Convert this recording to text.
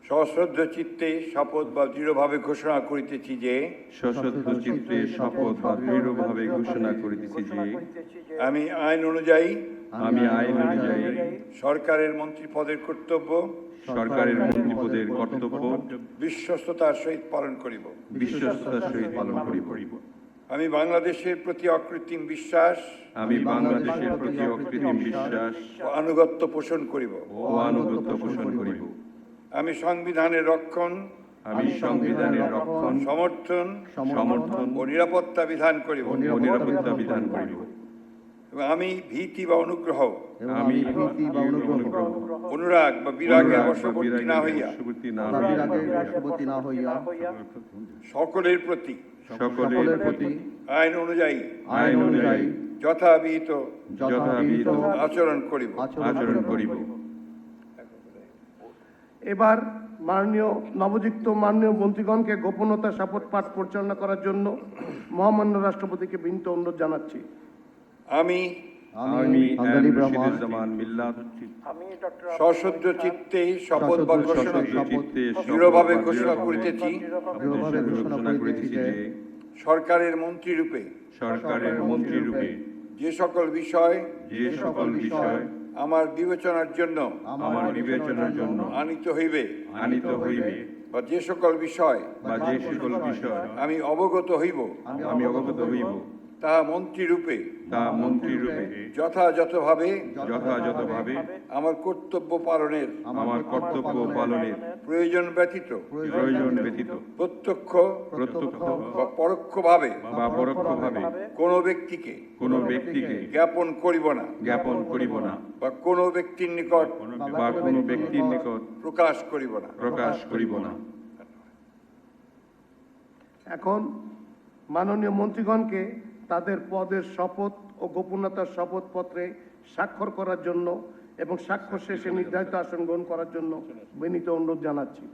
সশ্রদ্ধ চিত্তে শপথ বা দৃঢ়ভাবে ঘোষণা করিতেছি যে সশ্রদ্ধ চিত্তে শপথ বা দৃঢ়ভাবে ঘোষণা করিতেছি যে আমি আইন অনুযায়ী সরকারের মন্ত্রী পদের কর্তব্য সরকারের মন্ত্রীপদের কর্তব্য বিশ্বস্ততার সহিত পালন করিব। আমি বাংলাদেশের প্রতি অকৃত্রিম বিশ্বাস ও আনুগত্য পোষণ করিব। আমি সংবিধানের রক্ষণ সমর্থন ও নিরাপত্তা বিধান করিব। এবং আমি ভীতি বা অনুগ্রহ অনুরাগ বা বিরাগের বশবর্তী না হইয়া সকলের প্রতি আইন অনুযায়ী যথাবিহিত আচরণ করিব। এবার নবযুক্ত মাননীয় মন্ত্রীগণকে গোপনতা শপথ পাঠ পরিচালনা করার জন্য মহামান্য রাষ্ট্রপতিকে বিনীত অনুরোধ জানাচ্ছি। আমি সশ্রদ্ধ চিত্তে শপথ বা দৃঢ়ভাবে ঘোষণা করিতেছি সরকারের মন্ত্রী রূপে যে সকল বিষয় আমার বিবেচনার জন্য আনিত হইবে বা যে সকল বিষয় আমি অবগত হইব তাহা মন্ত্রী রূপে যথাযথভাবে আমার কর্তব্য পালনের প্রয়োজন ব্যতীত প্রত্যক্ষ বা পরোক্ষভাবে কোনো ব্যক্তিকে জ্ঞাপন করিব না বা কোনো ব্যক্তির নিকট প্রকাশ করিব না। এখন মাননীয় মন্ত্রীগণকে তাদের পদের শপথ ও গোপনীয়তার শপথপত্রে স্বাক্ষর করার জন্য এবং স্বাক্ষর শেষে নির্ধারিত আসন গ্রহণ করার জন্য বিনীত অনুরোধ জানাচ্ছি।